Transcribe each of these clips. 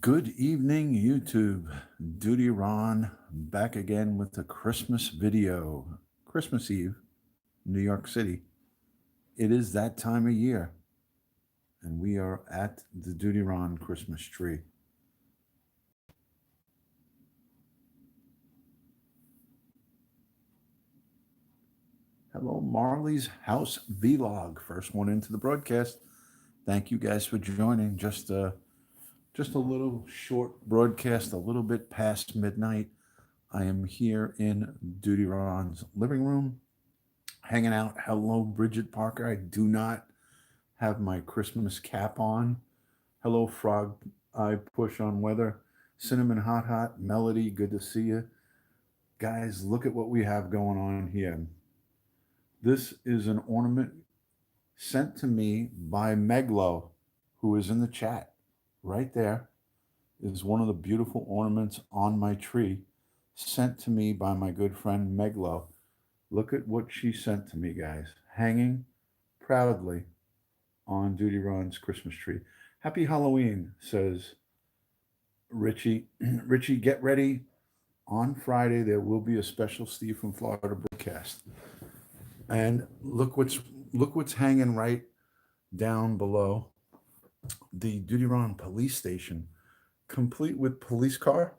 Good evening, YouTube. DutyRon back again with a Christmas video. Christmas Eve, New York City. It is that time of year, and we are at the DutyRon Christmas tree. Hello, Marley's House Vlog. First one into the broadcast. Thank you guys for joining. Just a little short broadcast, a little bit past midnight. I am here in DutyRon's living room hanging out. Hello, Bridget Parker. I do not have my Christmas cap on. Hello, Frog. I push on weather. Cinnamon Hot Hot. Melody, good to see you. Guys, look at what we have going on here. This is an ornament sent to me by Meglo, who is in the chat. Right there is one of the beautiful ornaments on my tree, sent to me by my good friend Meglo. Look at what she sent to me, guys. Hanging proudly on DutyRon's Christmas tree. Happy Halloween, says Richie. Richie, get ready. On Friday, there will be a special Steve from Florida broadcast. And look what's hanging right down below the DutyRon police station, complete with police car,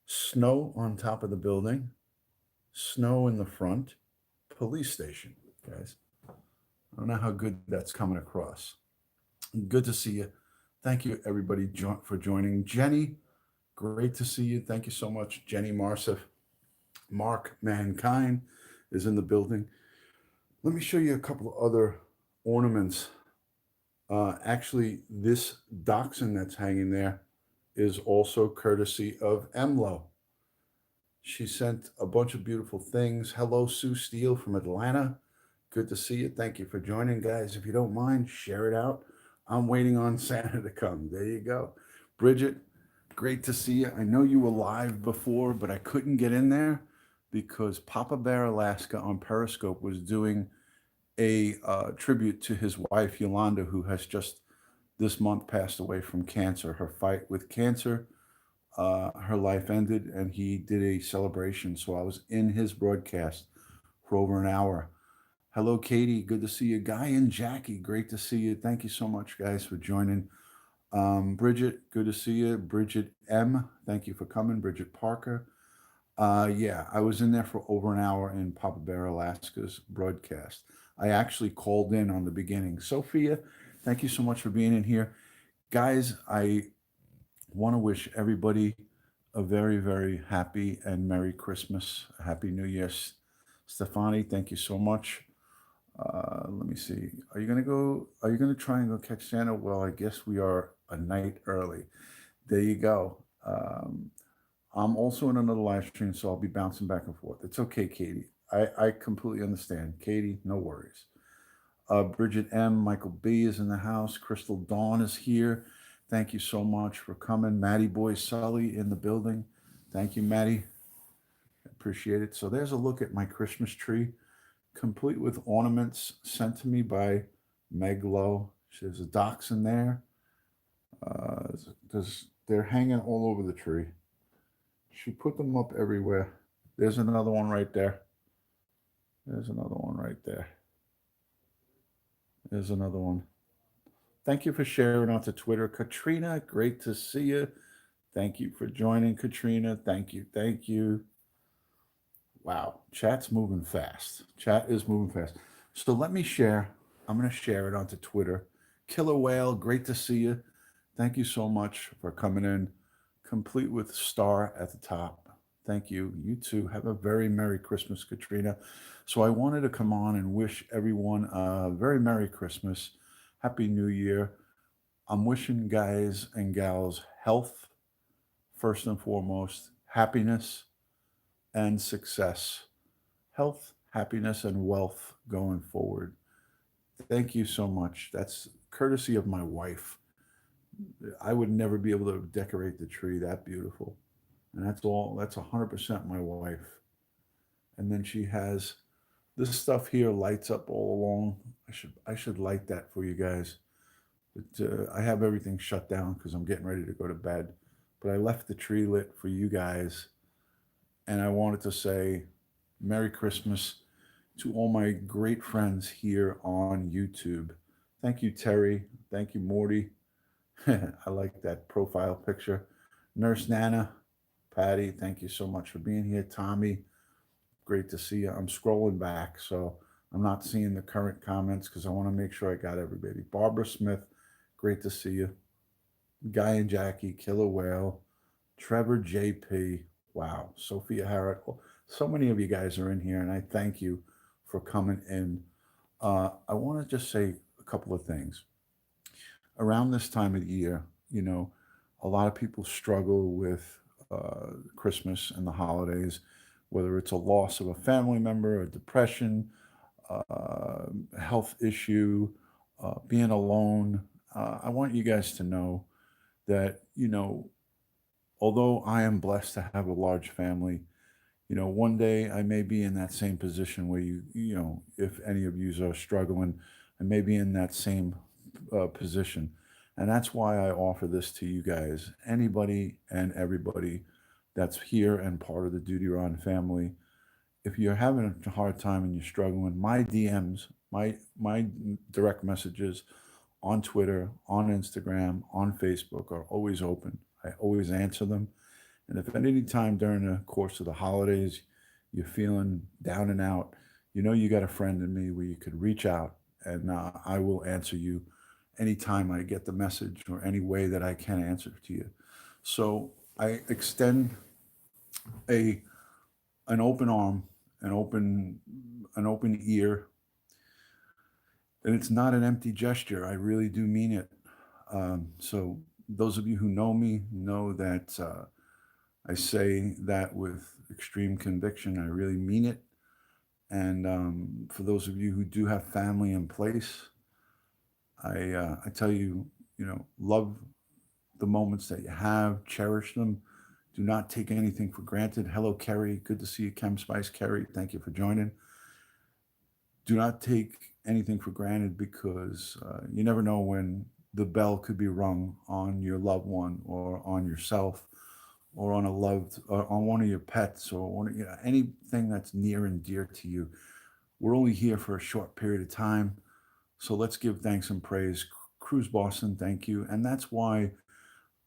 snow on top of the building, snow in the front, police station, guys. I don't know how good that's coming across. Good to see you. Thank you, everybody, for joining. Jenny, great to see you. Thank you so much, Jenny Marsif. Mark Mankind is in the building. Let me show you a couple of other ornaments. Actually, this dachshund that's hanging there is also courtesy of Emlo. She sent a bunch of beautiful things. Hello, Sue Steele from Atlanta. Good to see you. Thank you for joining, guys. If you don't mind, share it out. I'm waiting on Santa to come. There you go. Bridget, great to see you. I know you were live before, but I couldn't get in there because Papa Bear Alaska on Periscope was doing a tribute to his wife, Yolanda, who has just this month passed away from cancer. Her fight with cancer, her life ended, and he did a celebration. So I was in his broadcast for over an hour. Hello, Katie. Good to see you. Guy and Jackie, great to see you. Thank you so much, guys, for joining. Bridget, good to see you. Bridget M, thank you for coming. Bridget Parker. Yeah, I was in there for over an hour in Papa Bear Alaska's broadcast. I actually called in on the beginning. Sophia, thank you so much for being in here. Guys, I want to wish everybody a very, very happy and Merry Christmas. Happy New Year. Stefani, thank you so much. Let me see. Are you going to try and go catch Santa? Well, I guess we are a night early. There you go. I'm also in another live stream, so I'll be bouncing back and forth. It's okay, Katie. I completely understand. Katie, no worries. Bridget M, Michael B is in the house. Crystal Dawn is here. Thank you so much for coming. Maddie Boy Sully in the building. Thank you, Maddie. Appreciate it. So there's a look at my Christmas tree, complete with ornaments sent to me by Meg Lowe. There's a dachshund there. They're hanging all over the tree. She put them up everywhere. There's another one right there. There's another one right there. There's another one. Thank you for sharing onto Twitter. Katrina, great to see you. Thank you for joining, Katrina. Thank you. Thank you. Wow, chat's moving fast. Chat is moving fast. So let me share. I'm going to share it onto Twitter. Killer Whale, great to see you. Thank you so much for coming in, complete with star at the top. Thank you. You too. Have a very Merry Christmas, Katrina. So I wanted to come on and wish everyone a very Merry Christmas, Happy New Year. I'm wishing guys and gals health, first and foremost, happiness and success. Health, happiness, and wealth going forward. Thank you so much. That's courtesy of my wife. I would never be able to decorate the tree that beautiful. And that's 100% my wife. And then she has this stuff here lights up all along. I should light that for you guys. I have everything shut down because I'm getting ready to go to bed. But I left the tree lit for you guys, and I wanted to say Merry Christmas to all my great friends here on YouTube. Thank you, Terry. Thank you, Morty. I like that profile picture. Nurse Nana, Patty, thank you so much for being here. Tommy, great to see you. I'm scrolling back, so I'm not seeing the current comments because I want to make sure I got everybody. Barbara Smith, great to see you. Guy and Jackie, Killer Whale, Trevor JP, wow, Sophia Harrod. So many of you guys are in here, and I thank you for coming in. I want to just say a couple of things. Around this time of the year, you know, a lot of people struggle with Christmas and the holidays, whether it's a loss of a family member, a depression, health issue, being alone. I want you guys to know that, you know, although I am blessed to have a large family, you know, one day I may be in that same position where you know, if any of you are struggling, I may be in that same position. And that's why I offer this to you guys, anybody and everybody that's here and part of the DutyRon family. If you're having a hard time and you're struggling, my DMs, my direct messages on Twitter, on Instagram, on Facebook are always open. I always answer them. And if at any time during the course of the holidays you're feeling down and out, you know you got a friend in me where you could reach out, and I will answer you anytime I get the message or any way that I can answer to you. So I extend a an open arm, an open ear, and it's not an empty gesture. I really do mean it. So those of you who know me know that I say that with extreme conviction. I really mean it. And for those of you who do have family in place, I tell you, you know, love the moments that you have, cherish them. Do not take anything for granted. Hello, Kerry. Good to see you, Chem Spice. Kerry, thank you for joining. Do not take anything for granted because you never know when the bell could be rung on your loved one or on yourself or on a loved or on one of your pets or one, you know, anything that's near and dear to you. We're only here for a short period of time, so let's give thanks and praise. Cruise Boston, thank you, and that's why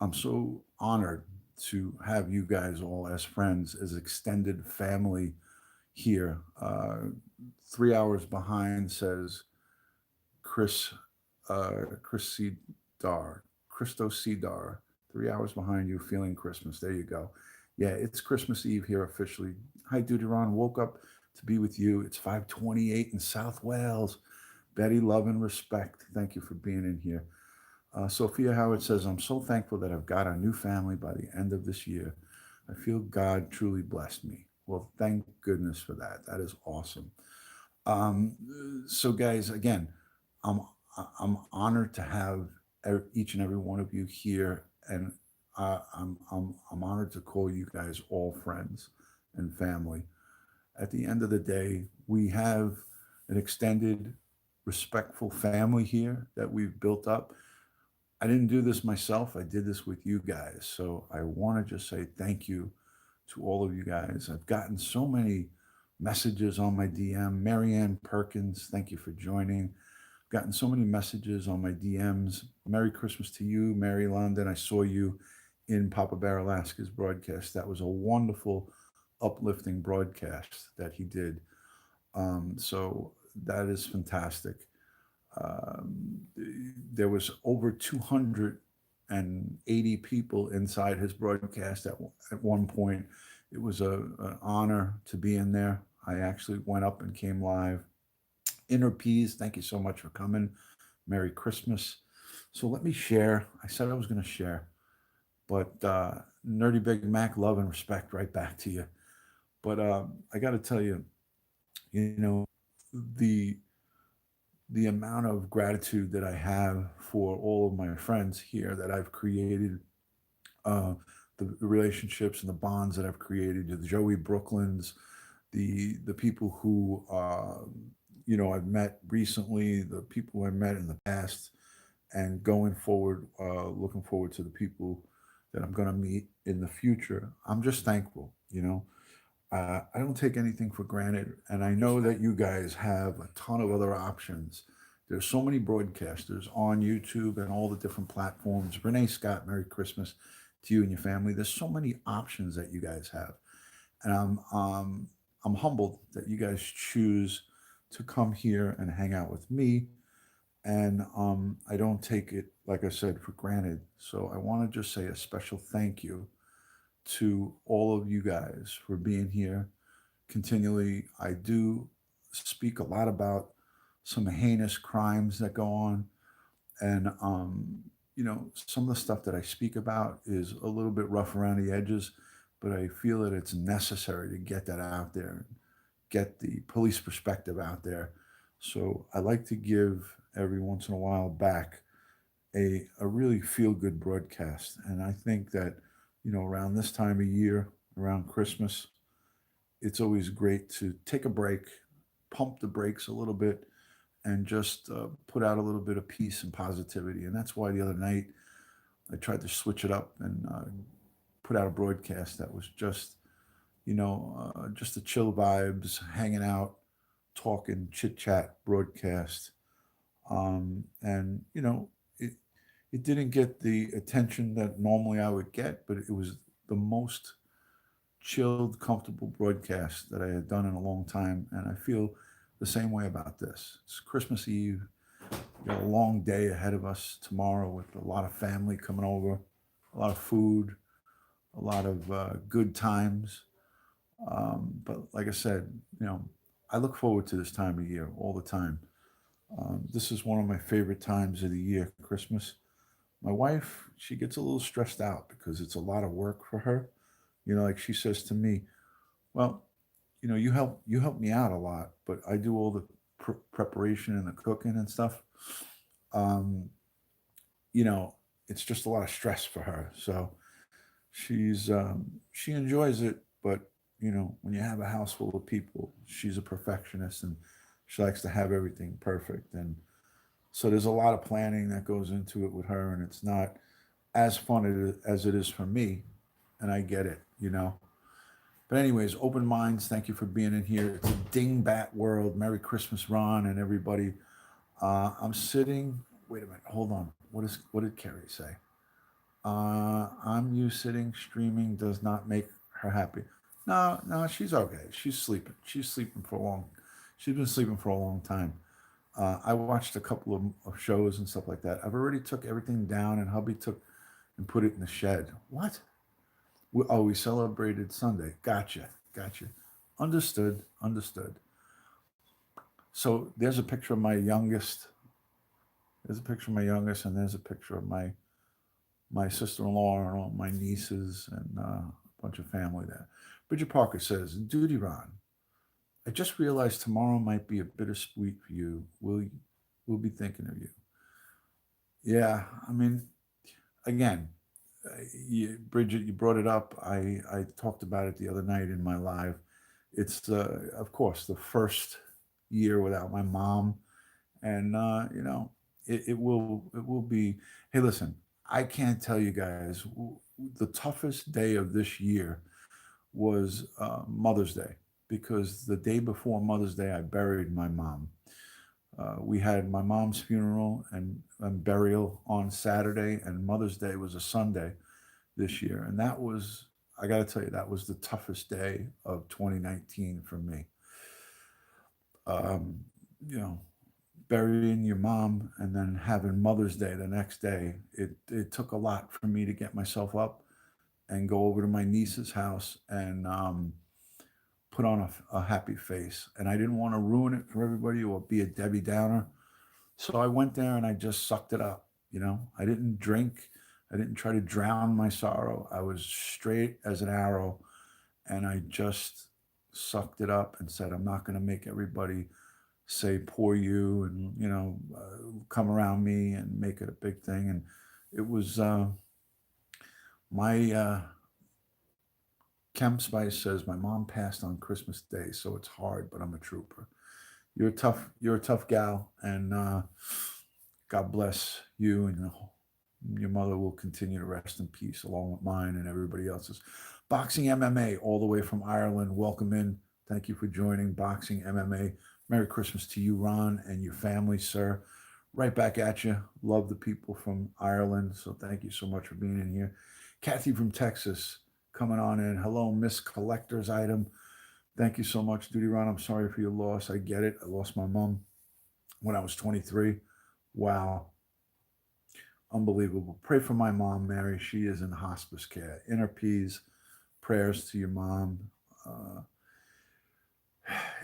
I'm so honored to have you guys all as friends, as extended family here. 3 hours behind says Chris, Chris Cedar, Christo Cedar. 3 hours behind you, feeling Christmas. There you go. Yeah, it's Christmas Eve here officially. Hi, DutyRon. Woke up to be with you. It's 5:28 in South Wales. Betty, love and respect. Thank you for being in here. Sophia Howard says, I'm so thankful that I've got a new family by the end of this year. I feel God truly blessed me. Well, thank goodness for that. That is awesome. So, guys, again, I'm I'm honored to have each and every one of you here, and I'm honored to call you guys all friends and family. At the end of the day, we have an extended, respectful family here that we've built up. I didn't do this myself. I did this with you guys. So I want to just say thank you to all of you guys. I've gotten so many messages on my DM. Marianne Perkins, thank you for joining. I've gotten so many messages on my DMs. Merry Christmas to you, Mary London. I saw you in Papa Bear Alaska's broadcast. That was a wonderful, uplifting broadcast that he did. So that is fantastic. Um, there was over 280 people inside his broadcast at one point. It was an honor to be in there. I actually went up and came live. Inner Peas, thank you so much for coming. Merry Christmas. So let me share. I said I was going to share, but Nerdy Big Mac, love and respect right back to you. But I got to tell you, you know, the the amount of gratitude that I have for all of my friends here that I've created, uh, the relationships and the bonds that I've created, the Joey Brooklyns, the people who you know I've met recently, the people I met in the past, and going forward, looking forward to the people that I'm going to meet in the future. I'm just thankful, you know. I don't take anything for granted, and I know that you guys have a ton of other options. There's so many broadcasters on YouTube and all the different platforms. Renee Scott, Merry Christmas to you and your family. There's so many options that you guys have, and I'm humbled that you guys choose to come here and hang out with me. And I don't take it, like I said, for granted. So I want to just say a special thank you to all of you guys for being here continually. I do speak a lot about some heinous crimes that go on, and you know, some of the stuff that I speak about is a little bit rough around the edges, but I feel that it's necessary to get that out there, get the police perspective out there. So I like to give every once in a while back a really feel good broadcast, and I think that, you know, around this time of year, around Christmas, it's always great to take a break, pump the brakes a little bit, and just put out a little bit of peace and positivity. And that's why the other night I tried to switch it up and put out a broadcast that was just, you know, just the chill vibes, hanging out, talking, chit chat broadcast. And, you know, it didn't get the attention that normally I would get, but it was the most chilled, comfortable broadcast that I had done in a long time. And I feel the same way about this. It's Christmas Eve. We got a long day ahead of us tomorrow with a lot of family coming over, a lot of food, a lot of good times. But like I said, you know, I look forward to this time of year all the time. This is one of my favorite times of the year, Christmas. My wife, she gets a little stressed out because it's a lot of work for her. You know, like she says to me, "Well, you know, you help me out a lot, but I do all the preparation and the cooking and stuff. Um, you know, it's just a lot of stress for her. So she enjoys it, but you know, when you have a house full of people, she's a perfectionist and she likes to have everything perfect. And so there's a lot of planning that goes into it with her, and it's not as fun as it is for me. And I get it, you know. But anyways, open minds. Thank you for being in here. It's a dingbat world. Merry Christmas, Ron, and everybody. I'm sitting. Wait a minute. Hold on. What did Carrie say? I'm you sitting streaming does not make her happy. No, no, she's okay. She's sleeping. She's sleeping for a long. She's been sleeping for a long time. I watched a couple of shows and stuff like that. I've already took everything down, and hubby took and put it in the shed. What? We celebrated Sunday. Gotcha, gotcha. Understood, understood. So there's a picture of my youngest. There's a picture of my youngest, and there's a picture of my sister-in-law and all my nieces and a bunch of family there. Bridget Parker says, "DutyRon, I just realized tomorrow might be a bittersweet for you. We'll be thinking of you." Yeah, I mean, again, Bridget, you brought it up. I talked about it the other night in my live. It's of course the first year without my mom, and you know, it will be. Hey, listen, I can't tell you guys the toughest day of this year was Mother's Day, because the day before Mother's Day I buried my mom. We had my mom's funeral and burial on Saturday, and Mother's Day was a Sunday this year. And that was, I got to tell you, that was the toughest day of 2019 for me. Um, you know, burying your mom and then having Mother's Day the next day, it took a lot for me to get myself up and go over to my niece's house and put on a happy face. And I didn't want to ruin it for everybody or be a Debbie Downer. So I went there and I just sucked it up. You know, I didn't drink. I didn't try to drown my sorrow. I was straight as an arrow, and I just sucked it up and said, I'm not going to make everybody say poor you and, you know, come around me and make it a big thing. And it was my Chem Spice says my mom passed on Christmas Day, so it's hard, but I'm a trooper. You're a tough gal, and God bless you, and your mother will continue to rest in peace along with mine and everybody else's. Boxing MMA, all the way from Ireland. Welcome in. Thank you for joining Boxing MMA. Merry Christmas to you, Ron, and your family, sir. Right back at you. Love the people from Ireland. So thank you so much for being in here. Kathy from Texas coming on in. Hello, Miss Collector's Item. Thank you so much, DutyRon. I'm sorry for your loss. I get it. I lost my mom when I was 23. Wow. Unbelievable. Pray for my mom, Mary. She is in hospice care. Inner peace, prayers to your mom. Uh,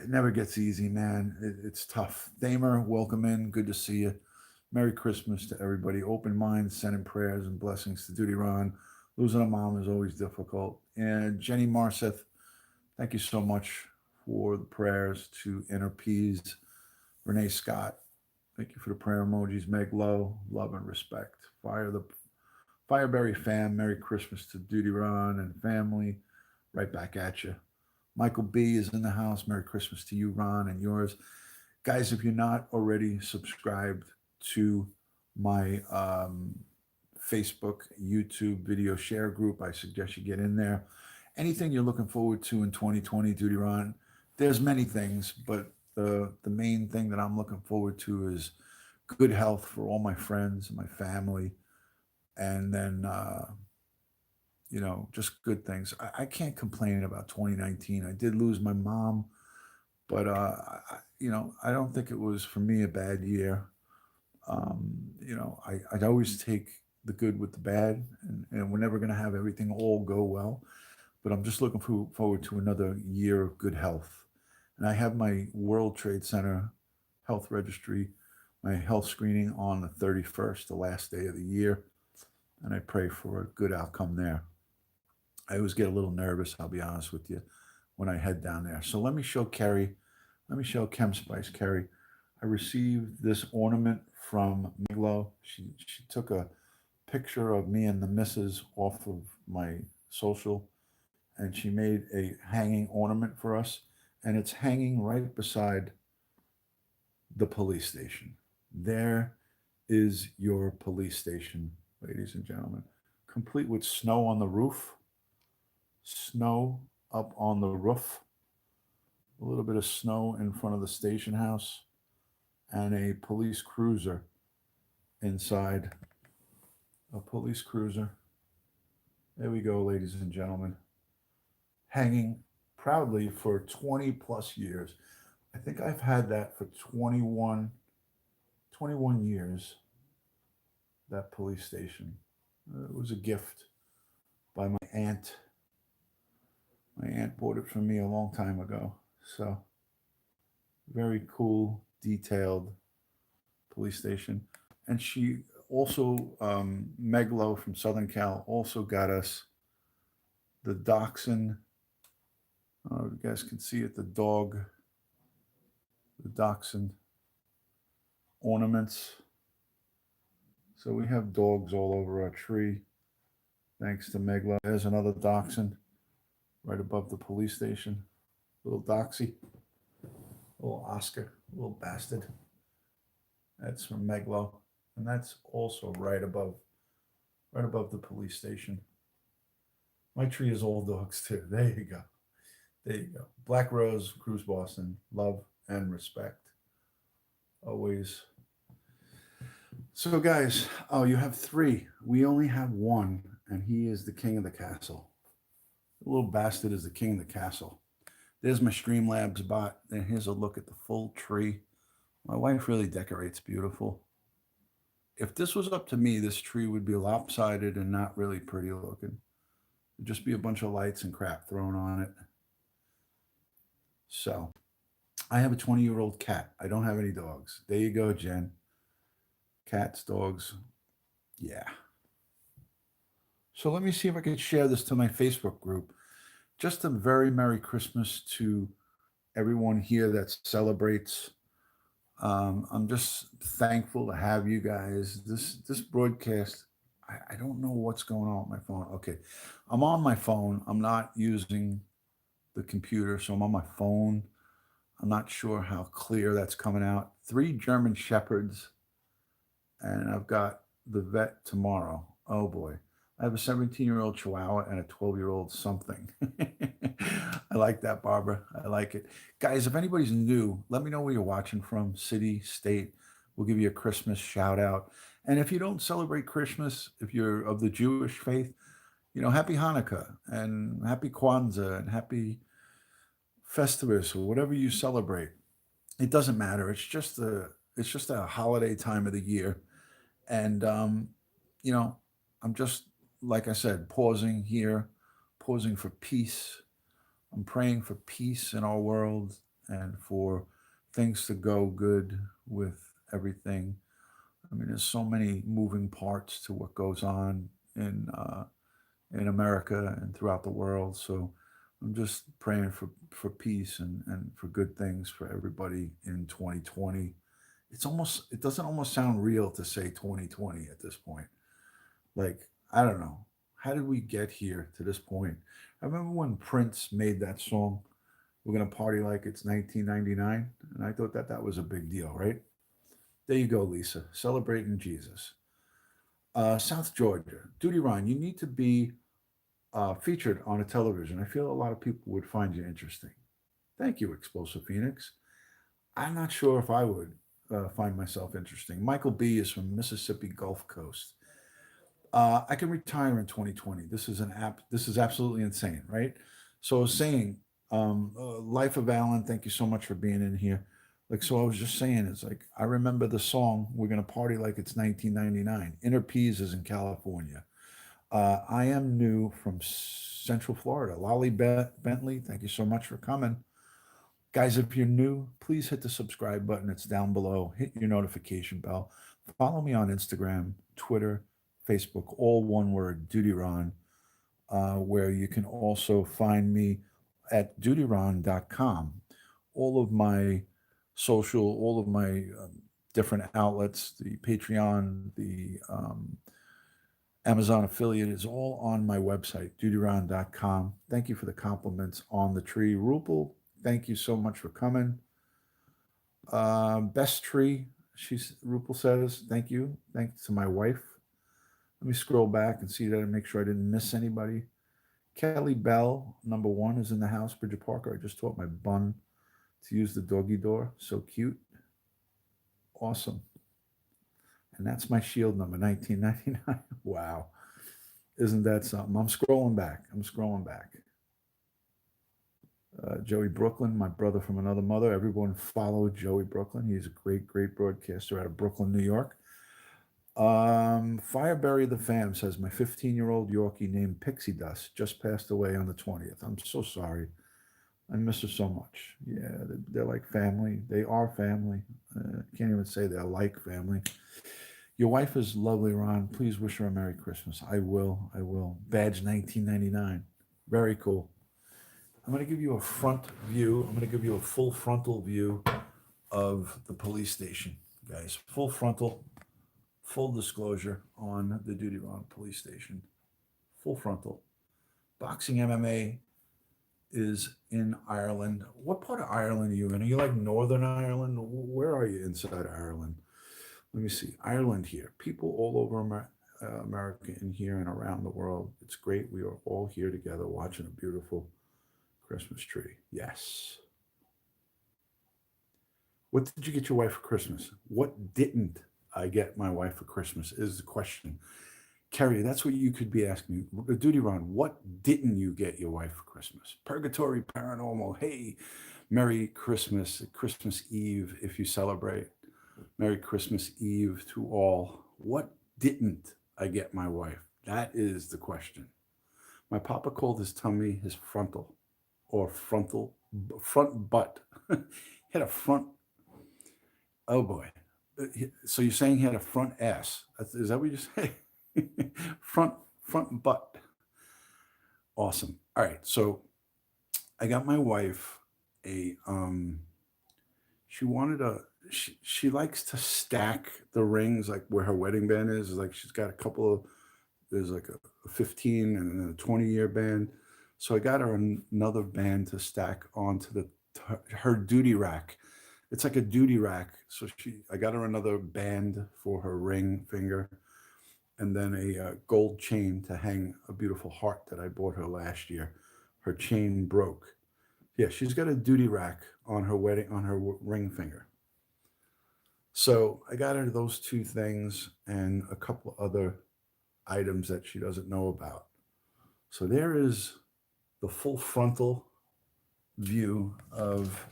it never gets easy, man. It's tough. Thamer, welcome in. Good to see you. Merry Christmas to everybody. Open minds, sending prayers and blessings to DutyRon. Losing a mom is always difficult. And Jenny Marseth, thank you so much for the prayers to Inner Peace. Renee Scott, thank you for the prayer emojis. Meg Lowe, love and respect. Fireberry fam, Merry Christmas to DutyRon and family. Right back at you. Michael B is in the house. Merry Christmas to you, Ron, and yours. Guys, if you're not already subscribed to my Facebook, YouTube video share group, I suggest you get in there. Anything you're looking forward to in 2020, DutyRon, there's many things, but the main thing that I'm looking forward to is good health for all my friends, my family, and then just good things. I can't complain about 2019. I did lose my mom, but I don't think it was for me a bad year. I'd always take the good with the bad, and we're never going to have everything all go well. But I'm just looking forward to another year of good health. And I have my World Trade Center health registry, my health screening on the 31st, the last day of the year. And I pray for a good outcome there. I always get a little nervous, I'll be honest with you, when I head down there. So let me show Chem Spice Kerry. I received this ornament from Miglo. She took a picture of me and the missus off of my social, and she made a hanging ornament for us, and it's hanging right beside the police station. There is your police station, ladies and gentlemen, complete with snow on the roof, snow up on the roof, a little bit of snow in front of the station house, and a police cruiser inside. A police cruiser. There we go, ladies and gentlemen. Hanging proudly for 20 plus years. I think I've had that for 21 years, that police station. It was a gift by my aunt. My aunt bought it for me a long time ago. So, very cool, detailed police station. And she also, Meglo from Southern Cal, also got us the dachshund. You guys can see it, the dachshund ornaments. So we have dogs all over our tree, thanks to Meglo. There's another dachshund right above the police station. Little Doxy, little Oscar, little bastard. That's from Meglo. And that's also right above the police station. My tree is all dogs too. There you go. There you go. Black Rose, Cruise Boston, love and respect. Always. So guys, oh, you have three. We only have one, and he is the king of the castle. The little bastard is the king of the castle. There's my Streamlabs bot. And here's a look at the full tree. My wife really decorates beautiful. If this was up to me, this tree would be lopsided and not really pretty looking. It'd just be a bunch of lights and crap thrown on it. So, I have a 20-year-old cat. I don't have any dogs. There you go, Jen. Cats, dogs. Yeah. So let me see if I can share this to my Facebook group. Just a very Merry Christmas to everyone here that celebrates. I'm just thankful to have you guys. This broadcast, I don't know what's going on with my phone. Okay, I'm on my phone. I'm not using the computer, so I'm on my phone. I'm not sure how clear that's coming out. 3 German Shepherds and I've got the vet tomorrow. Oh boy. I have a 17-year-old Chihuahua and a 12-year-old something. I like that, Barbara. I like it. Guys, if anybody's new, let me know where you're watching from, city, state. We'll give you a Christmas shout out. And if you don't celebrate Christmas, if you're of the Jewish faith, happy Hanukkah and happy Kwanzaa and happy Festivus or whatever you celebrate. It doesn't matter. It's just a holiday time of the year, and you know, I'm just, like I said, pausing here, pausing for peace. I'm praying for peace in our world and for things to go good with everything. I mean, there's so many moving parts to what goes on in America and throughout the world. So I'm just praying for peace and for good things for everybody in 2020. It doesn't almost sound real to say 2020 at this point. Like, I don't know. How did we get here to this point? I remember when Prince made that song, "We're Gonna Party Like It's 1999," and I thought that was a big deal, right? There you go, Lisa, celebrating Jesus. South Georgia, Duty Ron, you need to be featured on a television. I feel a lot of people would find you interesting. Thank you, Explosive Phoenix. I'm not sure if I would find myself interesting. Michael B is from Mississippi Gulf Coast. I can retire in 2020. This is an app. This is absolutely insane, right? So I was saying, Life of Alan. Thank you so much for being in here. Like, so I was just saying, it's like I remember the song "We're Gonna Party Like It's 1999." Inner Peas is in California. I am new from Central Florida. Lolly Bentley, thank you so much for coming. Guys, if you're new, please hit the subscribe button. It's down below. Hit your notification bell. Follow me on Instagram, Twitter, Facebook, all one word, DutyRon, where you can also find me at DutyRon.com. All of my all of my different outlets, the Patreon, the Amazon affiliate is all on my website, DutyRon.com. Thank you for the compliments on the tree. Rupal, thank you so much for coming. Best tree, Rupal says, thank you. Thanks to my wife. Let me scroll back and see that and make sure I didn't miss anybody. Kelly Bell, number one, is in the house. Bridget Parker, I just taught my bun to use the doggy door. So cute. Awesome. And that's my shield number, 1999. Wow. Isn't that something? I'm scrolling back. Joey Brooklyn, my brother from another mother. Everyone follow Joey Brooklyn. He's a great, great broadcaster out of Brooklyn, New York. Fireberry the Fam says, my 15-year-old Yorkie named Pixie Dust just passed away on the 20th. I'm so sorry. I miss her so much. Yeah, they're like family. They are family. Can't even say they're like family. Your wife is lovely, Ron. Please wish her a Merry Christmas. I will. Badge 1999. Very cool. I'm going to give you a front view. I'm going to give you a full frontal view of the police station, guys. Full frontal, full disclosure on the DutyRon police station. Full frontal. Boxing MMA is in Ireland. What part of Ireland are you in? Are you like Northern Ireland? Where are you inside Ireland? Let me see. Ireland here. People all over America and here and around the world. It's great. We are all here together watching a beautiful Christmas tree. Yes. What did you get your wife for Christmas? What didn't I get my wife for Christmas is the question. Kerry, that's what you could be asking me. Duty Ron, what didn't you get your wife for Christmas? Purgatory Paranormal. Hey, Merry Christmas, Christmas Eve if you celebrate. Merry Christmas Eve to all. What didn't I get my wife? That is the question. My papa called his tummy his frontal or front butt. He had a front, oh boy. So you're saying he had a front ass? Is that what you're saying? front butt. Awesome. All right. So I got my wife she wanted she likes to stack the rings like where her wedding band is. Like she's got a couple of, there's like a 15 and then a 20-year band. So I got her another band to stack onto her duty rack. It's like a duty rack. So I got her another band for her ring finger, and then a gold chain to hang a beautiful heart that I bought her last year. Her chain broke. Yeah, she's got a duty rack on her wedding on her ring finger. So I got her those two things and a couple other items that she doesn't know about. So there is the full frontal view of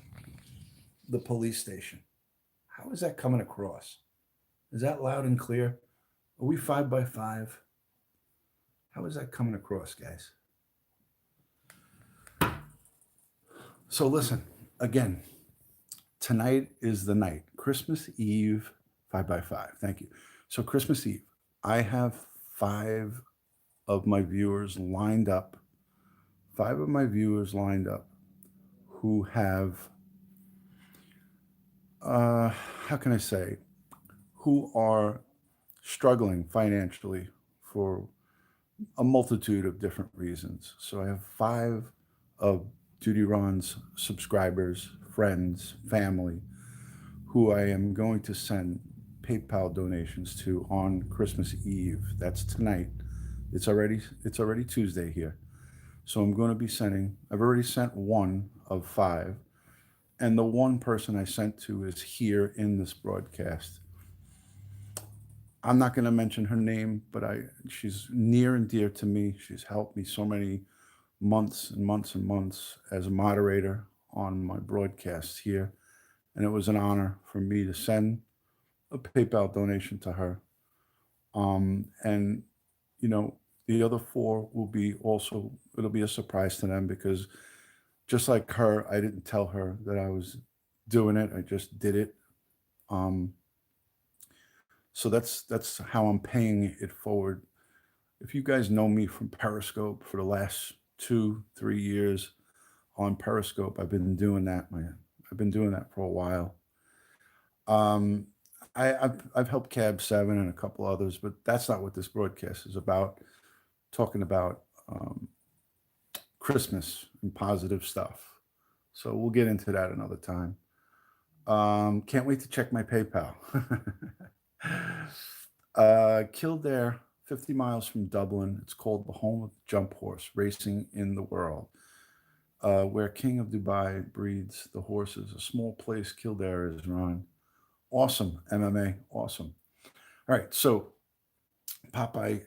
the police station. How is that coming across? Is that loud and clear? Are we 5 by 5? How is that coming across, guys? So listen, again, tonight is the night. Christmas Eve, 5 by 5. Thank you. So Christmas Eve, I have 5 of my viewers lined up. 5 of my viewers lined up who have, how can I say, who are struggling financially for a multitude of different reasons. So I have 5 of DutyRon's subscribers, friends, family, who I am going to send PayPal donations to on Christmas Eve. That's tonight. It's already Tuesday here. So I'm going to be sending. I've already sent 1 of 5, and the one person I sent to is here in this broadcast. I'm not going to mention her name, but she's near and dear to me. She's helped me so many months and months and months as a moderator on my broadcasts here, and it was an honor for me to send a PayPal donation to her. And you know, the other 4 will be also, it'll be a surprise to them because just like her, I didn't tell her that I was doing it. I just did it. So that's how I'm paying it forward. If you guys know me from Periscope for the last 2-3 years on Periscope, I've been doing that, man. I've been doing that for a while. Um, I've helped Cab 7 and a couple others, but that's not what this broadcast is about. Talking about Christmas and positive stuff. So we'll get into that another time. Can't wait to check my PayPal. Kildare, 50 miles from Dublin. It's called the home of jump horse racing in the world, where King of Dubai breeds the horses. A small place, Kildare is, Ron. Awesome MMA, awesome. All right, so Popeye,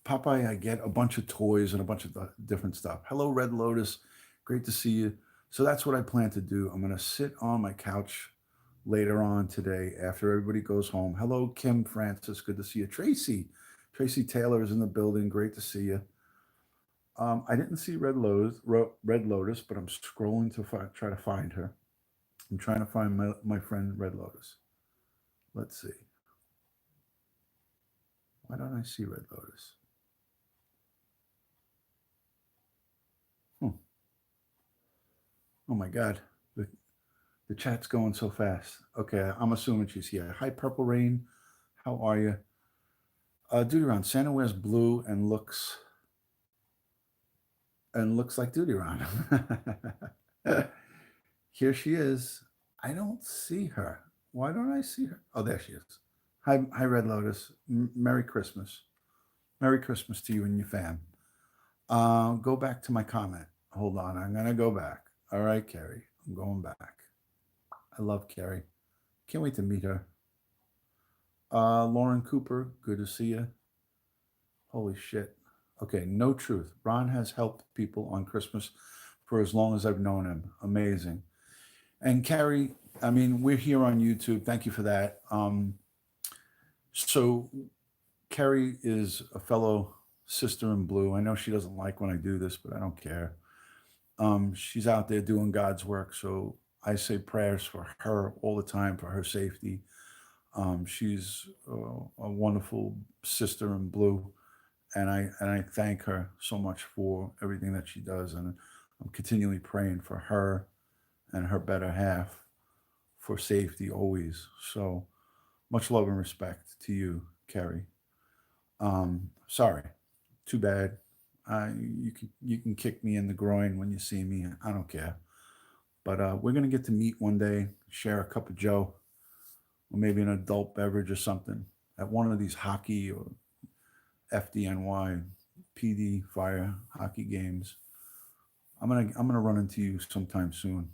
Popeye, I get a bunch of toys and a bunch of different stuff. Hello, Red Lotus, great to see you. So that's what I plan to do. I'm gonna sit on my couch later on today after everybody goes home. Hello, Kim Francis, good to see you. Tracy Taylor is in the building, great to see you. I didn't see Red Lotus, but I'm scrolling to try to find her. I'm trying to find my friend Red Lotus. Let's see. Why don't I see Red Lotus? Oh my God, the chat's going so fast. Okay, I'm assuming she's here. Hi, Purple Rain. How are you? DutyRon, Santa wears blue and looks like DutyRon. Here she is. I don't see her. Why don't I see her? Oh, there she is. Hi, Red Lotus. Merry Christmas. Merry Christmas to you and your fam. Go back to my comment. Hold on. I'm going to go back. All right, Carrie. I'm going back. I love Carrie. Can't wait to meet her. Lauren Cooper, good to see you. Holy shit. Okay, No Truth. Ron has helped people on Christmas for as long as I've known him. Amazing. And Carrie, I mean, we're here on YouTube. Thank you for that. So Carrie is a fellow sister in blue. I know she doesn't like when I do this, but I don't care. She's out there doing God's work. So I say prayers for her all the time for her safety. She's a wonderful sister in blue, and I thank her so much for everything that she does, and I'm continually praying for her and her better half for safety always. So much love and respect to you, Carrie. Sorry, too bad. You can kick me in the groin when you see me. I don't care. But we're going to get to meet one day, share a cup of Joe, or maybe an adult beverage or something at one of these hockey or FDNY PD fire hockey games. I'm gonna run into you sometime soon,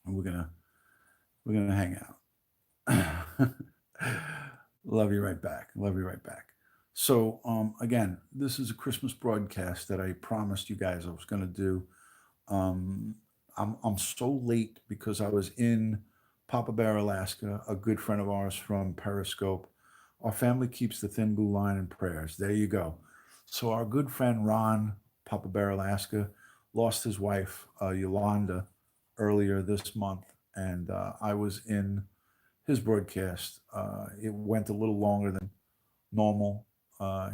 and we're gonna hang out. Love you right back. Love you right back. So again, this is a Christmas broadcast that I promised you guys I was gonna do. Um, I'm so late because I was in Papa Bear, Alaska. A good friend of ours from Periscope. Our family keeps the thin blue line in prayers. There you go. So our good friend Ron, Papa Bear, Alaska, lost his wife Yolanda earlier this month, and I was in his broadcast. It went a little longer than normal.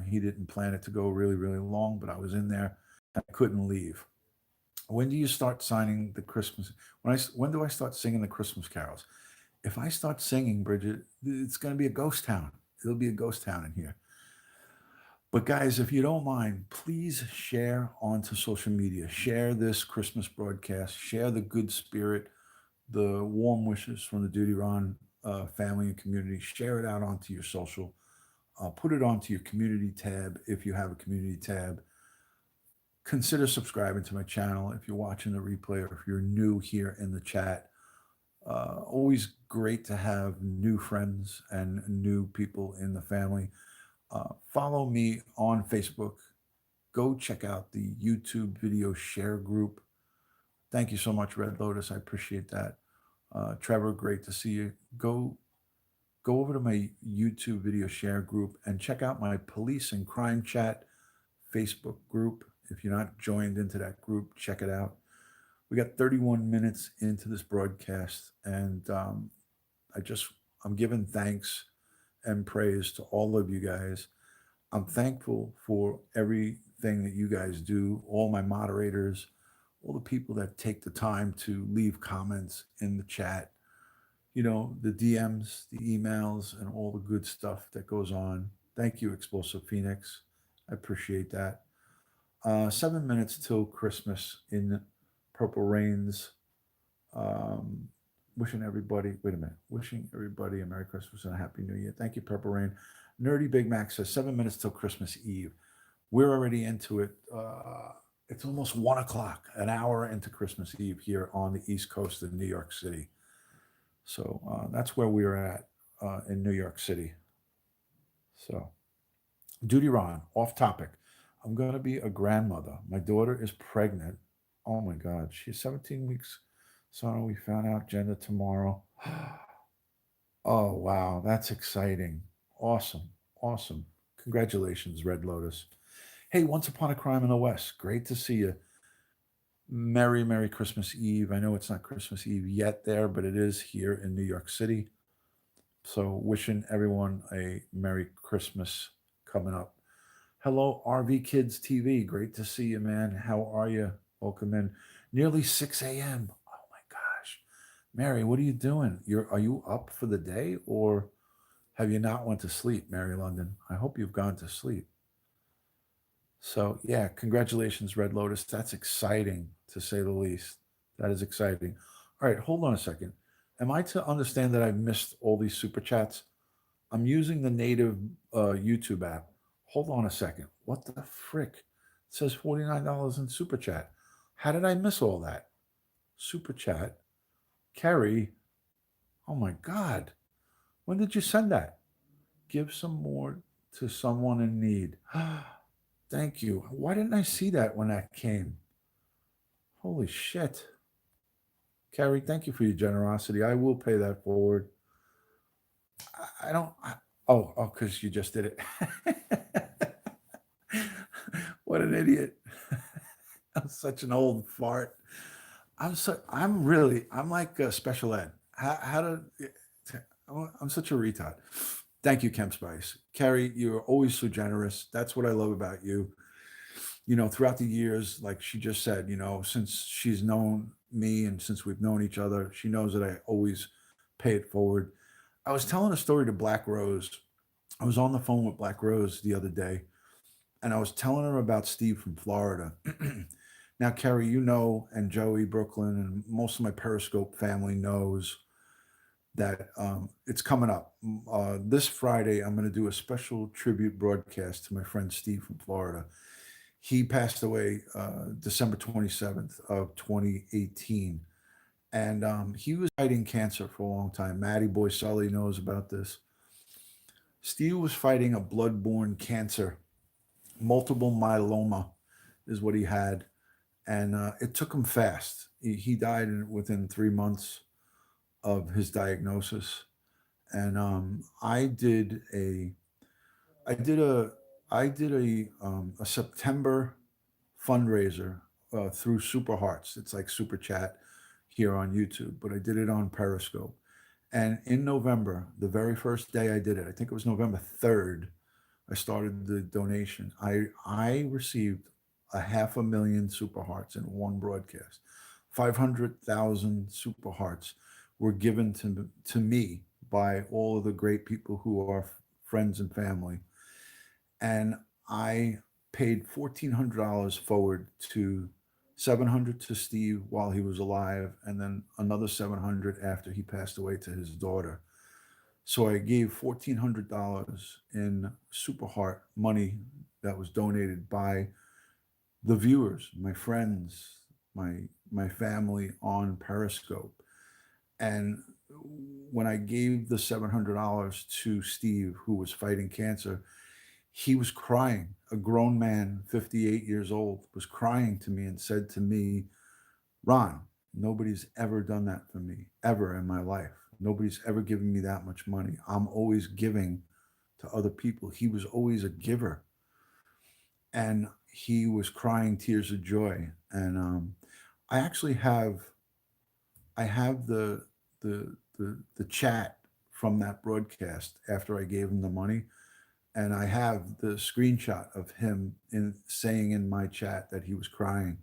He didn't plan it to go really, really long, but I was in there. I couldn't leave. When do you start signing the Christmas? When do I start singing the Christmas carols? If I start singing, Bridget, it's going to be a ghost town. It'll be a ghost town in here. But guys, if you don't mind, please share onto social media. Share this Christmas broadcast. Share the good spirit, the warm wishes from the DutyRon family and community. Share it out onto your social. Put it onto your community tab if you have a community tab. Consider subscribing to my channel if you're watching the replay or if you're new here in the chat. Always great to have new friends and new people in the family. Follow me on Facebook. Go check out the YouTube video share group. Thank you so much, Red Lotus. I appreciate that. Trevor, great to see you. Go over to my YouTube video share group and check out my police and crime chat Facebook group. If you're not joined into that group, check it out. We got 31 minutes into this broadcast, and I just I'm giving thanks and praise to all of you guys. I'm thankful for everything that you guys do, all my moderators, all the people that take the time to leave comments in the chat, the DMs, the emails, and all the good stuff that goes on. Thank you, Explosive Phoenix. I appreciate that. 7 minutes till Christmas in Purple Rains. Um, wishing everybody a Merry Christmas and a Happy New Year. Thank you, Purple Rain. Nerdy Big Mac says 7 minutes till Christmas Eve. We're already into it. It's almost 1 o'clock, an hour into Christmas Eve here on the East Coast of New York City. So that's where we're at in New York City. So, DutyRon, off topic. I'm going to be a grandmother. My daughter is pregnant. Oh my God, she's 17 weeks. So we found out gender tomorrow. Oh, wow, that's exciting. Awesome. Awesome. Congratulations, Red Lotus. Hey, Once Upon a Crime in the West. Great to see you. Merry Christmas Eve. I know it's not Christmas Eve yet there, but it is here in New York City. So wishing everyone a Merry Christmas coming up. Hello, RV Kids TV. Great to see you, man. How are you? Welcome in. Nearly 6 a.m. Oh my gosh. Mary, what are you doing? Are you up for the day, or have you not went to sleep, Mary London? I hope you've gone to sleep. So yeah, congratulations, Red Lotus. That's exciting to say the least. That is exciting. All right, hold on a second. Am I to understand that I've missed all these super chats? I'm using the native YouTube app. Hold on a second. What the frick? It says $49 in super chat. How did I miss all that? Super chat. Kerry. Oh my God. When did you send that? Give some more to someone in need. Thank you. Why didn't I see that when that came? Holy shit. Carrie, thank you for your generosity. I will pay that forward. I don't. Because you just did it. What an idiot. I'm such an old fart. I'm like special ed. I'm such a retard. Thank you, Kemp Spice. Carrie, you're always so generous. That's what I love about you. Throughout the years, like she just said, since she's known me and since we've known each other, she knows that I always pay it forward. I was telling a story to Black Rose. I was on the phone with Black Rose the other day, and I was telling her about Steve from Florida. Now, Kerry, you know, and Joey, Brooklyn, and most of my Periscope family knows that it's coming up. This Friday, I'm going to do a special tribute broadcast to my friend Steve from Florida. He passed away December 27th of 2018. And he was fighting cancer for a long time. Matty Boy Sully knows about this. Steve was fighting a blood-borne cancer. Multiple myeloma is what he had. And it took him fast. He died within 3 months of his diagnosis. And I did a, a September fundraiser through Super Hearts. It's like Super Chat here on YouTube, but I did it on Periscope. And in November, the very first day I did it, I think it was November 3rd, I started the donation. I received a 500,000 Super Hearts in one broadcast. 500,000 Super Hearts were given to me by all of the great people who are friends and family. And I paid $1,400 forward to 700 to Steve while he was alive, and then another 700 after he passed away to his daughter. So I gave $1,400 in Super Heart money that was donated by the viewers, my friends, my family on Periscope. And when I gave the $700 to Steve, who was fighting cancer, he was crying. A grown man, 58 years old, was crying to me and said to me, Ron, nobody's ever done that for me, ever in my life. Nobody's ever given me that much money. I'm always giving to other people. He was always a giver. And he was crying tears of joy. And I actually I have the chat from that broadcast after I gave him the money. And I have the screenshot of him saying in my chat that he was crying.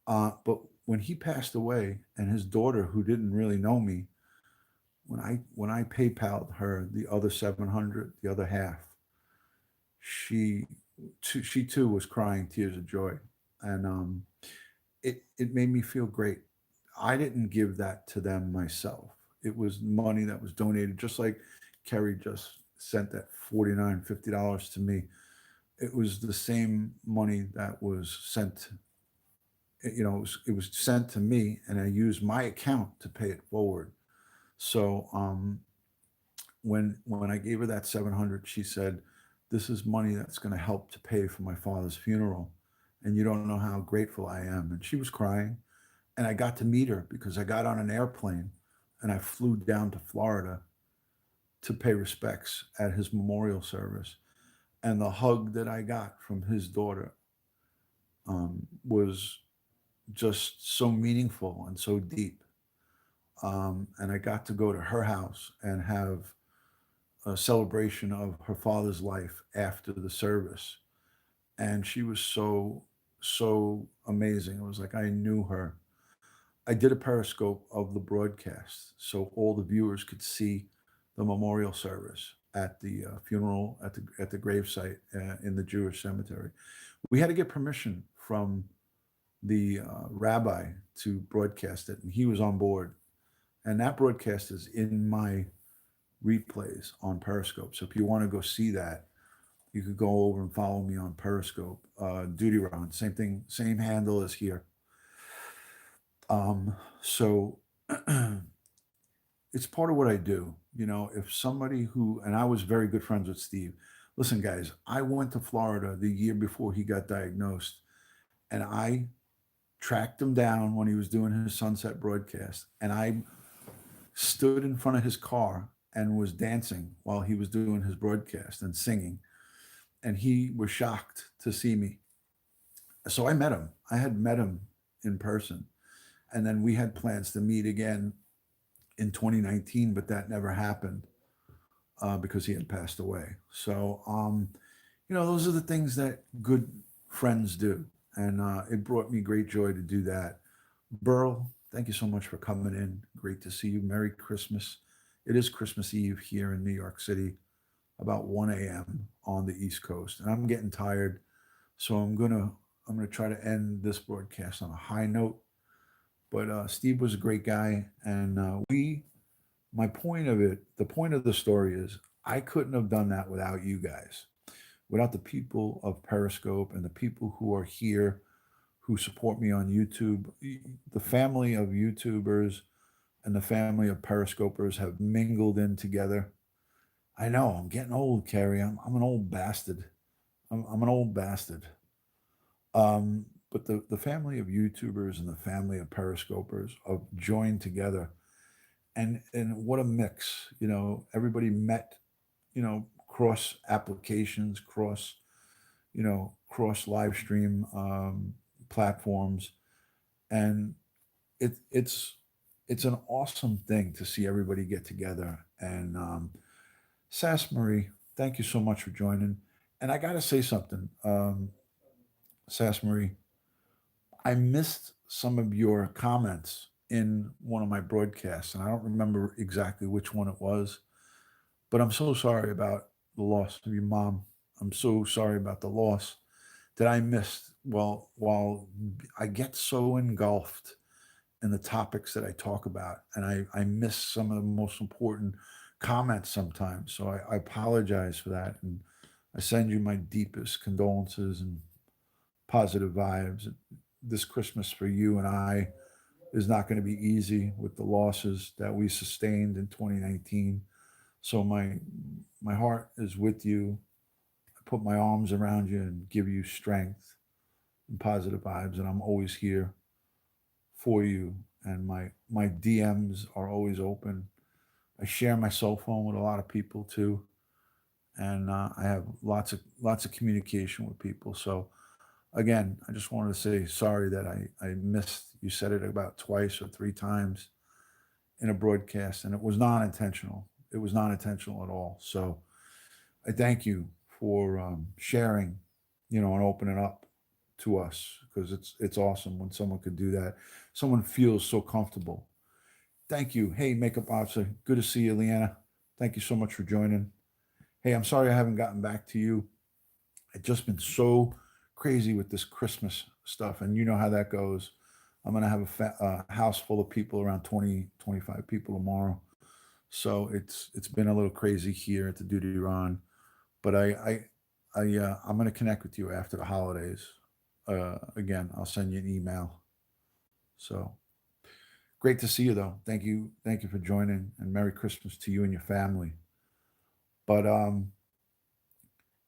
But when he passed away, and his daughter, who didn't really know me, when I PayPal'd her the other 700, the other half, she she too was crying tears of joy, and it made me feel great. I didn't give that to them myself. It was money that was donated, just like Kerry just sent that $49, $50 to me. It was the same money that was sent. It was sent to me, and I used my account to pay it forward. So when I gave her that 700, she said, "This is money that's going to help to pay for my father's funeral, and you don't know how grateful I am." And she was crying, and I got to meet her because I got on an airplane and I flew down to Florida to pay respects at his memorial service. And the hug that I got from his daughter was just so meaningful and so deep. And I got to go to her house and have a celebration of her father's life after the service. And she was so amazing. It was like I knew her. I did a periscope of the broadcast so all the viewers could see the memorial service at the funeral at the gravesite in the Jewish cemetery. We had to get permission from the rabbi to broadcast it, and he was on board. And that broadcast is in my replays on Periscope. So if you want to go see that, you could go over and follow me on Periscope. DutyRon, same thing, same handle as here. So it's part of what I do. If somebody and I was very good friends with Steve. Listen, guys, I went to Florida the year before he got diagnosed, and I tracked him down when he was doing his sunset broadcast, and I stood in front of his car and was dancing while he was doing his broadcast and singing. And he was shocked to see me. So I met him. I had met him in person. And then we had plans to meet again in 2019, but that never happened because he had passed away. So, those are the things that good friends do. And it brought me great joy to do that. Burl, thank you so much for coming in. Great to see you. Merry Christmas. It is Christmas Eve here in New York City, about 1 a.m. on the East Coast. And I'm getting tired. So I'm going to I'm going to try to end this broadcast on a high note. But Steve was a great guy, and my point of it, the point of the story is, I couldn't have done that without you guys, without the people of Periscope and the people who are here who support me on YouTube. The family of YouTubers and the family of Periscopers have mingled in together. I know I'm getting old, Carrie. I'm an old bastard. I'm an old bastard. But the family of YouTubers and the family of Periscopers have joined together, and what a mix. Everybody met. Cross applications, cross live stream platforms, and it's an awesome thing to see everybody get together. And Sass Marie, thank you so much for joining. And I gotta say something, Sass Marie, I missed some of your comments in one of my broadcasts, and I don't remember exactly which one it was, but I'm so sorry about the loss of your mom. I'm so sorry about the loss that I missed. Well, while I get so engulfed in the topics that I talk about, and I miss some of the most important comments sometimes. So I apologize for that. And I send you my deepest condolences and positive vibes. This Christmas for you and I is not going to be easy with the losses that we sustained in 2019. So my heart is with you. I put my arms around you and give you strength and positive vibes, and I'm always here for you. And my DMs are always open. I share my cell phone with a lot of people too, and I have lots of communication with people. So again, I just wanted to say sorry that I missed. You said it about twice or three times in a broadcast, and it was not intentional. It was not intentional at all. So I thank you for sharing, and opening up to us, because it's awesome when someone could do that. Someone feels so comfortable. Thank you. Hey, makeup officer, good to see you, Leanna. Thank you so much for joining. Hey, I'm sorry I haven't gotten back to you. I've just been so crazy with this Christmas stuff, and you know how that goes. I'm gonna have a house full of people, around 20, 25 people tomorrow. So it's been a little crazy here at the DutyRon, but I'm gonna connect with you after the holidays. Again, I'll send you an email. So great to see you, though. Thank you for joining, and Merry Christmas to you and your family. But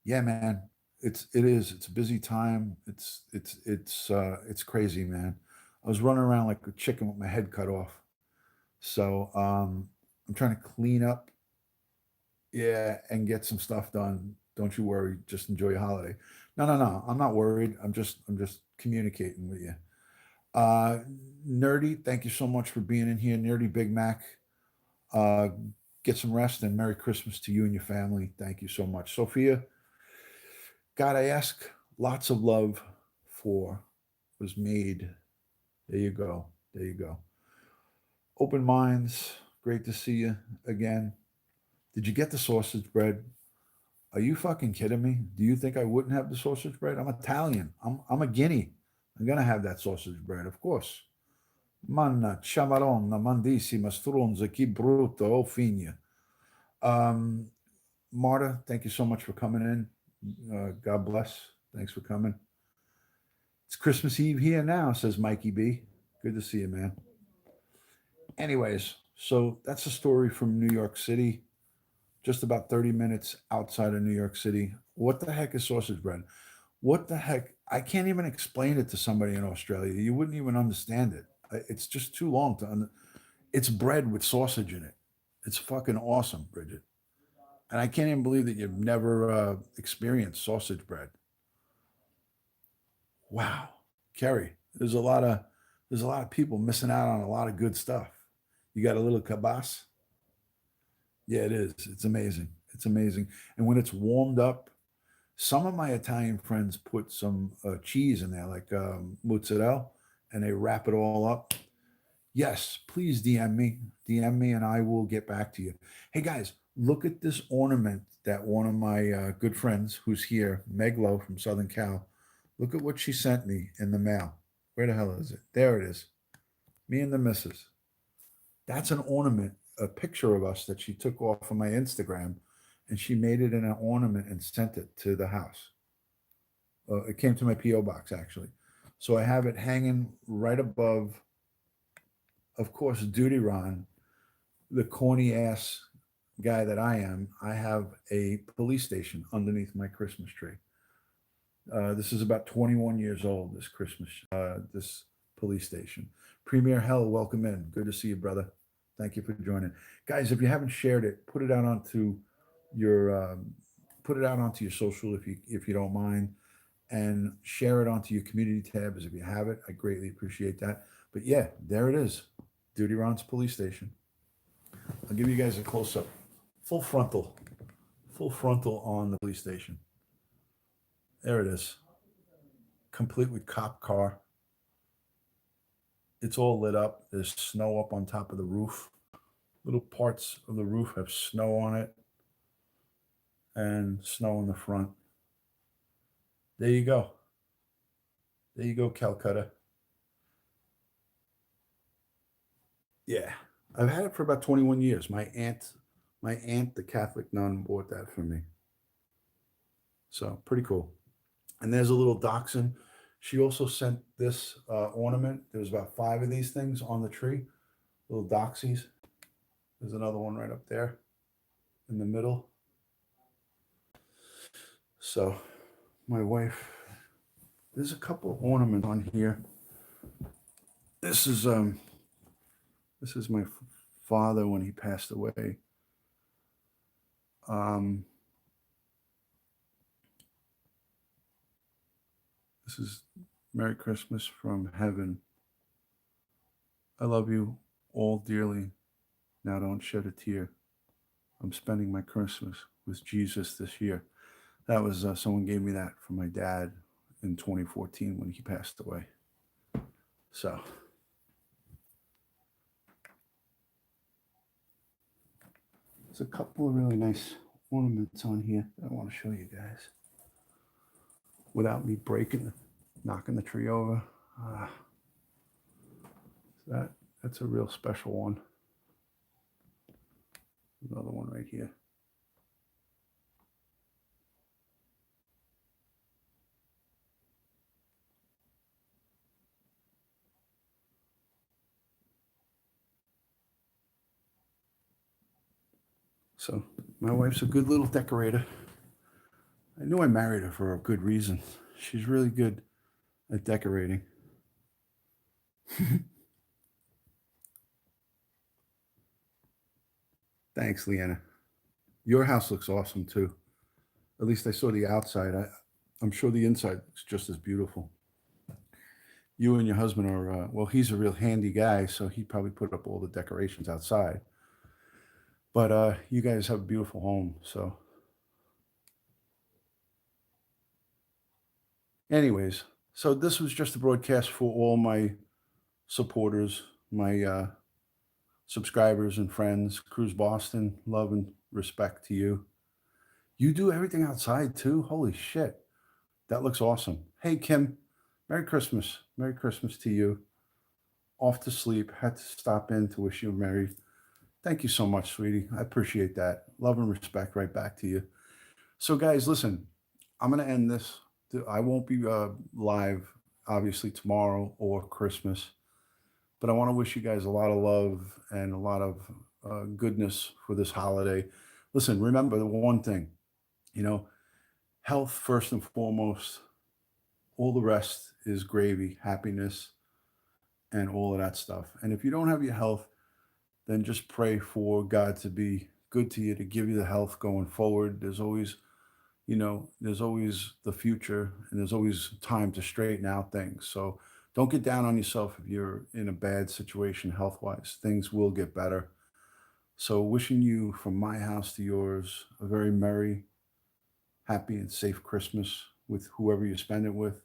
yeah, man, it's a busy time. It's crazy, man. I was running around like a chicken with my head cut off. So I'm trying to clean up, yeah, and get some stuff done. Don't you worry. Just enjoy your holiday. No, no, no. I'm not worried. I'm just communicating with you. Uh, Nerdy, thank you so much for being in here. Nerdy Big Mac. Uh, get some rest, and Merry Christmas to you and your family. Thank you so much. Sophia, God, I ask lots of love for was made. There you go. There you go. Open minds. Great to see you again. Did you get the sausage bread? Are you fucking kidding me? Do you think I wouldn't have the sausage bread? I'm Italian. I'm a guinea. I'm gonna have that sausage bread, of course. Manna, ciamaronna, mandissima, stronza, chi brutto, oh figna. Um, Marta, thank you so much for coming in. God bless. Thanks for coming. It's Christmas Eve here now, says Mikey B. Good to see you, man. Anyways, so that's a story from New York City, just about 30 minutes outside of New York City. What the heck is sausage bread? What the heck? I can't even explain it to somebody in Australia. You wouldn't even understand it. It's just too long to It's bread with sausage in it. It's fucking awesome, Bridget. And I can't even believe that you've never experienced sausage bread. Wow, Kerry, there's a lot of people missing out on a lot of good stuff. You got a little kibas? Yeah, it is. It's amazing. It's amazing. And when it's warmed up, some of my Italian friends put some cheese in there, like mozzarella, and they wrap it all up. Yes, please DM me, and I will get back to you. Hey guys, look at this ornament that one of my good friends, who's here, Meglo from Southern Cal, Look at what she sent me in the mail. Where the hell is it? There it is. Me and the missus. That's an ornament, a picture of us that she took off of my Instagram, and she made it in an ornament and sent it to the house. It came to my P.O. box, actually. So I have it hanging right above, of course, DutyRon, the corny ass guy that I am. I have a police station underneath my Christmas tree. This is about 21 years old, this Christmas, this police station. Premier Hell, welcome in. Good to see you, brother. Thank you for joining. Guys, if you haven't shared it, your put it out onto your social if you don't mind, and share it onto your community tabs if you have it. I greatly appreciate that. But yeah, there it is. Duty Ron's police station. I'll give you guys a close up. Full frontal. Full frontal on the police station. There it is. Complete with cop car. It's all lit up. There's snow up on top of the roof. Little parts of the roof have snow on it and snow in the front. There you go. There you go, Calcutta. Yeah. I've had it for about 21 years. My aunt, the Catholic nun, bought that for me. So pretty cool. And there's a little dachshund. She also sent this ornament. There's about 5 of these things on the tree, little doxies. There's another one right up there in the middle. So my wife, there's a couple of ornaments on here. This is my father when he passed away. This is Merry Christmas from Heaven. I love you all dearly. Now don't shed a tear. I'm spending my Christmas with Jesus this year. That was someone gave me that from my dad in 2014 when he passed away. So there's a couple of really nice ornaments on here that I want to show you guys without me knocking the tree over. That's a real special one. Another one right here. So my wife's a good little decorator. I knew I married her for a good reason. She's really good at decorating. Thanks, Leanna. Your house looks awesome too. At least I saw the outside. I'm sure the inside looks just as beautiful. You and your husband are, well, he's a real handy guy, so he probably put up all the decorations outside. But you guys have a beautiful home. So, anyways, so this was just a broadcast for all my supporters, my subscribers and friends. Cruise Boston, love and respect to you. You do everything outside too? Holy shit. That looks awesome. Hey, Kim, Merry Christmas. Merry Christmas to you. Off to sleep. Had to stop in to wish you a Merry. Thank you so much, sweetie. I appreciate that. Love and respect right back to you. So, guys, listen, I'm going to end this. I won't be live, obviously, tomorrow or Christmas, but I want to wish you guys a lot of love and a lot of goodness for this holiday. Listen, remember the one thing, health first and foremost. All the rest is gravy, happiness, and all of that stuff. And if you don't have your health, then just pray for God to be good to you, to give you the health going forward. There's always the future, and there's always time to straighten out things. So don't get down on yourself if you're in a bad situation health-wise. Things will get better. So wishing you from my house to yours a very merry, happy, and safe Christmas with whoever you spend it with.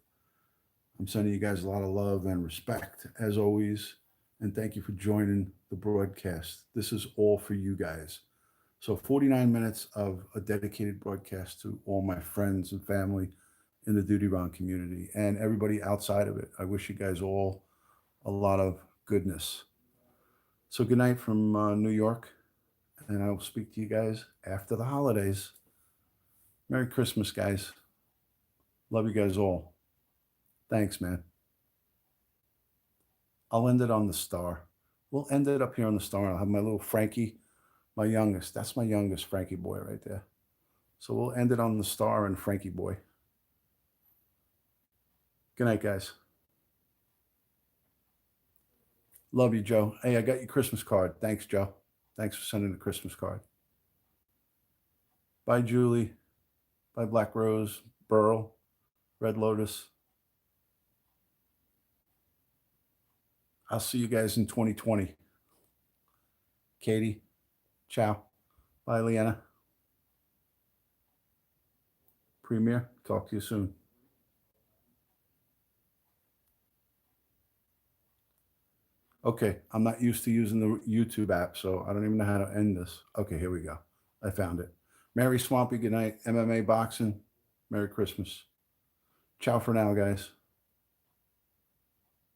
I'm sending you guys a lot of love and respect as always. And thank you for joining the broadcast. This is all for you guys. So 49 minutes of a dedicated broadcast to all my friends and family in the DutyRon community and everybody outside of it. I wish you guys all a lot of goodness. So good night from New York, and I will speak to you guys after the holidays. Merry Christmas, guys. Love you guys all. Thanks, man. I'll end it on the star. We'll end it up here on the star. I'll have my little Frankie, my youngest. That's my youngest Frankie boy right there. So we'll end it on the star and Frankie boy. Good night, guys. Love you, Joe. Hey, I got your Christmas card. Thanks, Joe. Thanks for sending the Christmas card. Bye, Julie. Bye, Black Rose, Burl, Red Lotus. I'll see you guys in 2020. Katie, ciao. Bye, Leanna. Premier, talk to you soon. Okay, I'm not used to using the YouTube app, so I don't even know how to end this. Okay, here we go. I found it. Mary Swampy, good night. MMA boxing, Merry Christmas. Ciao for now, guys.